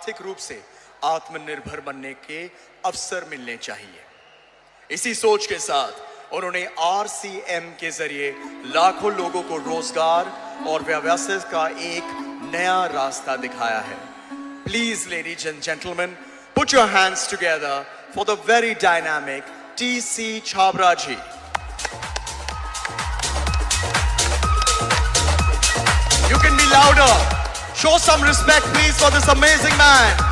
आर्थिक रूप से आत्मनिर्भर बनने के अवसर मिलने चाहिए। इसी सोच के साथ उन्होंने RCM के जरिए लाखों लोगों को रोजगार और व्यवसाय का एक नया रास्ता दिखाया है। Please ladies and gentleman, put your hands together for the very dynamic TC Chhabra ji. You can be louder. Show some respect, please, for this amazing man.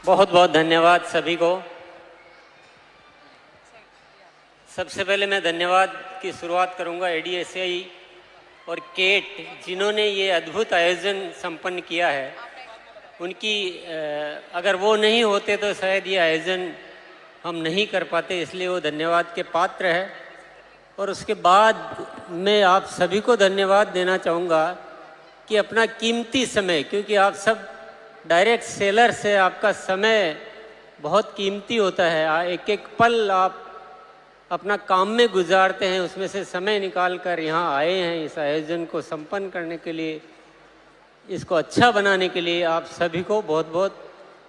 बहुत बहुत धन्यवाद सभी को। सबसे पहले मैं धन्यवाद की शुरुआत करूंगा ADSI और केट, जिन्होंने ये अद्भुत आयोजन संपन्न किया है। उनकी अगर वो नहीं होते तो शायद ये आयोजन हम नहीं कर पाते, इसलिए वो धन्यवाद के पात्र है। और उसके बाद मैं आप सभी को धन्यवाद देना चाहूँगा कि अपना कीमती समय, क्योंकि आप सब डायरेक्ट सेलर से आपका समय बहुत कीमती होता है, एक एक पल आप अपना काम में गुजारते हैं, उसमें से समय निकाल कर यहाँ आए हैं इस आयोजन को संपन्न करने के लिए, इसको अच्छा बनाने के लिए। आप सभी को बहुत बहुत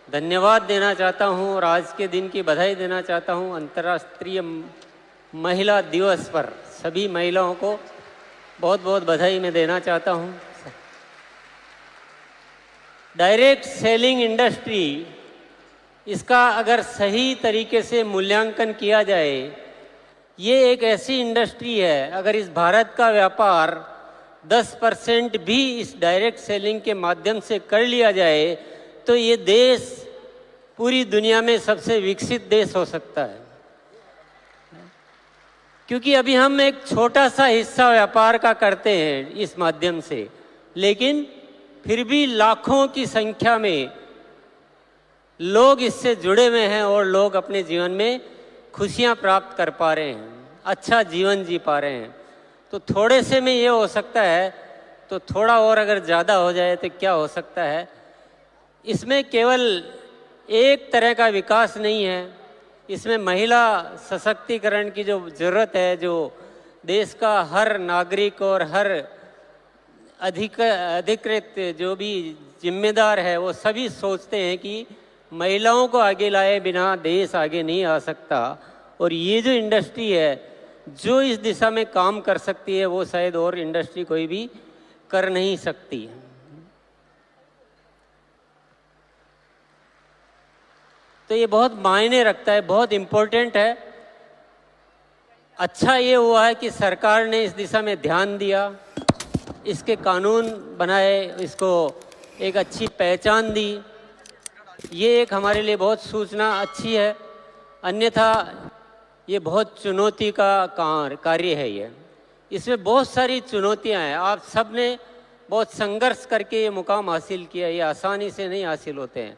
धन्यवाद देना चाहता हूँ और आज के दिन की बधाई देना चाहता हूँ। अंतर्राष्ट्रीय महिला दिवस पर सभी महिलाओं को बहुत बहुत बधाई मैं देना चाहता हूँ। डायरेक्ट सेलिंग इंडस्ट्री, इसका अगर सही तरीके से मूल्यांकन किया जाए, ये एक ऐसी इंडस्ट्री है, अगर इस भारत का व्यापार 10% भी इस डायरेक्ट सेलिंग के माध्यम से कर लिया जाए तो ये देश पूरी दुनिया में सबसे विकसित देश हो सकता है। क्योंकि अभी हम एक छोटा सा हिस्सा व्यापार का करते हैं इस माध्यम से, लेकिन फिर भी लाखों की संख्या में लोग इससे जुड़े हुए हैं और लोग अपने जीवन में खुशियां प्राप्त कर पा रहे हैं, अच्छा जीवन जी पा रहे हैं। तो थोड़े से में ये हो सकता है, तो थोड़ा और अगर ज़्यादा हो जाए तो क्या हो सकता है। इसमें केवल एक तरह का विकास नहीं है, इसमें महिला सशक्तिकरण की जो ज़रूरत है, जो देश का हर नागरिक और हर अधिकृत जो भी जिम्मेदार है, वो सभी सोचते हैं कि महिलाओं को आगे लाए बिना देश आगे नहीं आ सकता। और ये जो इंडस्ट्री है जो इस दिशा में काम कर सकती है, वो शायद और इंडस्ट्री कोई भी कर नहीं सकती। तो ये बहुत मायने रखता है, बहुत इम्पोर्टेंट है। अच्छा ये हुआ है कि सरकार ने इस दिशा में ध्यान दिया, इसके कानून बनाए, इसको एक अच्छी पहचान दी। ये एक हमारे लिए बहुत सूचना अच्छी है, अन्यथा ये बहुत चुनौती का कार्य है। ये इसमें बहुत सारी चुनौतियां हैं। आप सब ने बहुत संघर्ष करके ये मुकाम हासिल किया, ये आसानी से नहीं हासिल होते हैं।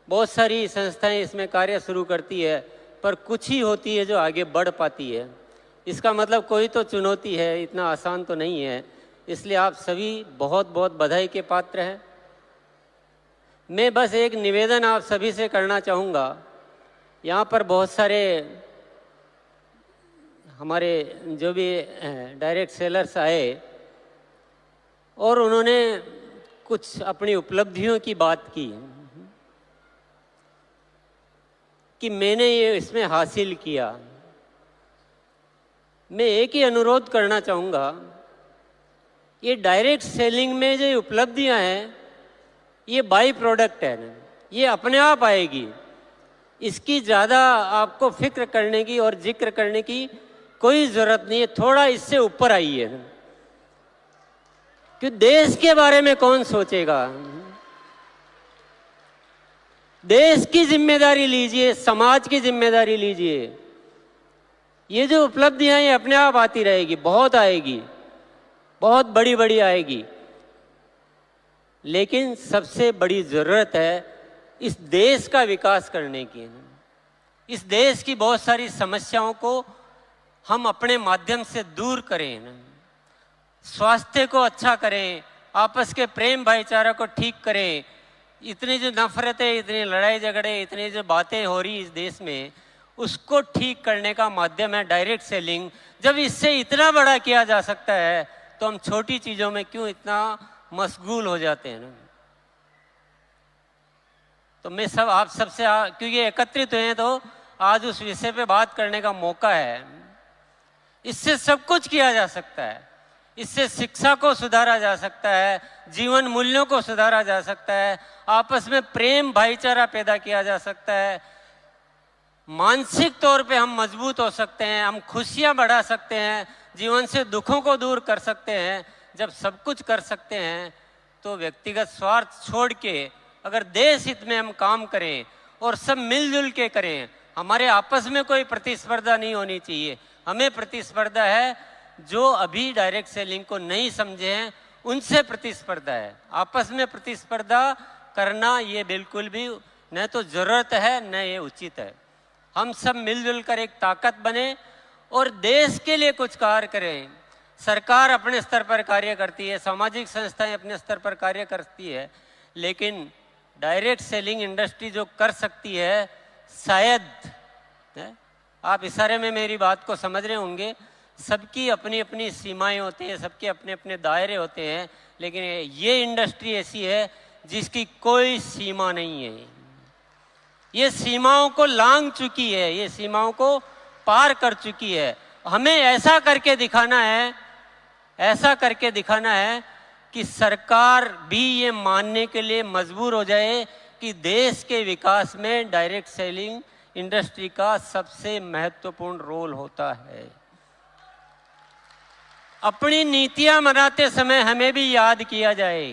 बहुत सारी संस्थाएं इसमें कार्य शुरू करती है, पर कुछ ही होती है जो आगे बढ़ पाती है। इसका मतलब कोई तो चुनौती है, इतना आसान तो नहीं है। इसलिए आप सभी बहुत बहुत बधाई के पात्र हैं। मैं बस एक निवेदन आप सभी से करना चाहूँगा। यहाँ पर बहुत सारे हमारे जो भी डायरेक्ट सेलर्स आए और उन्होंने कुछ अपनी उपलब्धियों की बात की कि मैंने ये इसमें हासिल किया। मैं एक ही अनुरोध करना चाहूँगा, ये डायरेक्ट सेलिंग में जो उपलब्धियां हैं ये बाई प्रोडक्ट है ना, ये अपने आप आएगी। इसकी ज़्यादा आपको फिक्र करने की और जिक्र करने की कोई ज़रूरत नहीं है। थोड़ा इससे ऊपर आइए, कि देश के बारे में कौन सोचेगा। देश की जिम्मेदारी लीजिए, समाज की जिम्मेदारी लीजिए। ये जो उपलब्धियां ये अपने आप आती रहेगी, बहुत आएगी, बहुत बड़ी बड़ी आएगी। लेकिन सबसे बड़ी ज़रूरत है इस देश का विकास करने की। इस देश की बहुत सारी समस्याओं को हम अपने माध्यम से दूर करें, स्वास्थ्य को अच्छा करें, आपस के प्रेम भाईचारा को ठीक करें। इतनी जो नफरतें, इतनी लड़ाई झगड़े, इतनी जो बातें हो रही इस देश में, उसको ठीक करने का माध्यम है डायरेक्ट सेलिंग। जब इससे इतना बड़ा किया जा सकता है तो हम छोटी चीज़ों में क्यों इतना मशगूल हो जाते हैं ना। तो मैं आप सबसे क्योंकि एकत्रित हुए हैं तो आज उस विषय पे बात करने का मौका है। इससे सब कुछ किया जा सकता है। इससे शिक्षा को सुधारा जा सकता है, जीवन मूल्यों को सुधारा जा सकता है, आपस में प्रेम भाईचारा पैदा किया जा सकता है, मानसिक तौर पे हम मजबूत हो सकते हैं, हम खुशियां बढ़ा सकते हैं, जीवन से दुखों को दूर कर सकते हैं। जब सब कुछ कर सकते हैं तो व्यक्तिगत स्वार्थ छोड़ के अगर देश हित में हम काम करें और सब मिलजुल के करें, हमारे आपस में कोई प्रतिस्पर्धा नहीं होनी चाहिए। हमें प्रतिस्पर्धा है जो अभी डायरेक्ट सेलिंग को नहीं समझे हैं, उनसे प्रतिस्पर्धा है। आपस में प्रतिस्पर्धा करना ये बिल्कुल भी न तो जरूरत है न ये उचित है। हम सब मिलजुल कर एक ताकत बने और देश के लिए कुछ कार्य करें। सरकार अपने स्तर पर कार्य करती है, सामाजिक संस्थाएं अपने स्तर पर कार्य करती है, लेकिन डायरेक्ट सेलिंग इंडस्ट्री जो कर सकती है, शायद आप इशारे में मेरी बात को समझ रहे होंगे, सबकी अपनी अपनी सीमाएं होती हैं, सबके अपने अपने दायरे होते हैं, लेकिन ये इंडस्ट्री ऐसी है जिसकी कोई सीमा नहीं है। ये सीमाओं को लांघ चुकी है, ये सीमाओं को पार कर चुकी है। हमें ऐसा करके दिखाना है, ऐसा करके दिखाना है कि सरकार भी ये मानने के लिए मजबूर हो जाए कि देश के विकास में डायरेक्ट सेलिंग इंडस्ट्री का सबसे महत्वपूर्ण रोल होता है। अपनी नीतियां बनाते समय हमें भी याद किया जाए,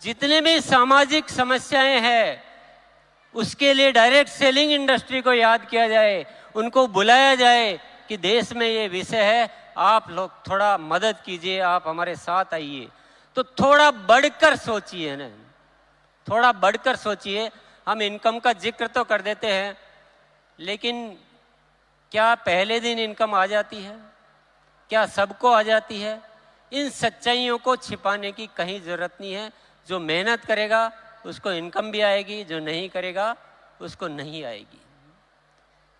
जितने भी सामाजिक समस्याएं हैं उसके लिए डायरेक्ट सेलिंग इंडस्ट्री को याद किया जाए, उनको बुलाया जाए कि देश में ये विषय है, आप लोग थोड़ा मदद कीजिए, आप हमारे साथ आइए। तो थोड़ा बढ़कर सोचिए ना, थोड़ा बढ़कर सोचिए। हम इनकम का जिक्र तो कर देते हैं, लेकिन क्या पहले दिन इनकम आ जाती है? क्या सबको आ जाती है? इन सच्चाइयों को छिपाने की कहीं ज़रूरत नहीं है। जो मेहनत करेगा उसको इनकम भी आएगी, जो नहीं करेगा उसको नहीं आएगी।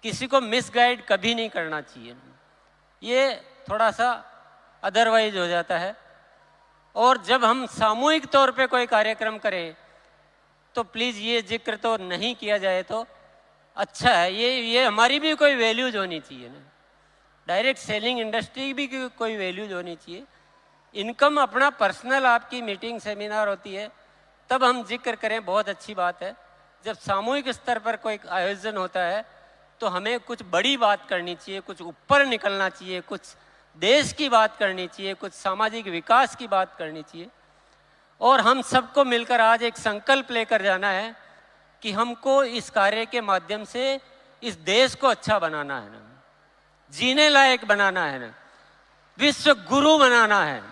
किसी को मिसगाइड कभी नहीं करना चाहिए, ये थोड़ा सा अदरवाइज हो जाता है। और जब हम सामूहिक तौर पे कोई कार्यक्रम करें तो प्लीज़ ये जिक्र तो नहीं किया जाए तो अच्छा है। ये हमारी भी कोई वैल्यूज होनी चाहिए ना, डायरेक्ट सेलिंग इंडस्ट्री भी कोई वैल्यूज होनी चाहिए। इनकम अपना पर्सनल आपकी मीटिंग सेमिनार होती है तब हम जिक्र करें, बहुत अच्छी बात है। जब सामूहिक स्तर पर कोई आयोजन होता है तो हमें कुछ बड़ी बात करनी चाहिए, कुछ ऊपर निकलना चाहिए, कुछ देश की बात करनी चाहिए, कुछ सामाजिक विकास की बात करनी चाहिए। और हम सबको मिलकर आज एक संकल्प लेकर जाना है कि हमको इस कार्य के माध्यम से इस देश को अच्छा बनाना है ना, जीने लायक बनाना है ना, विश्व गुरु बनाना है।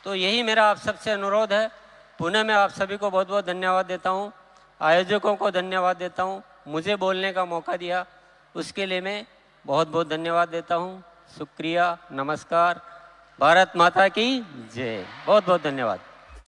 तो यही मेरा आप सबसे अनुरोध है। पुनः मैं आप सभी को बहुत बहुत धन्यवाद देता हूँ, आयोजकों को धन्यवाद देता हूँ, मुझे बोलने का मौका दिया उसके लिए मैं बहुत बहुत धन्यवाद देता हूँ। शुक्रिया, नमस्कार, भारत माता की जय। बहुत बहुत धन्यवाद।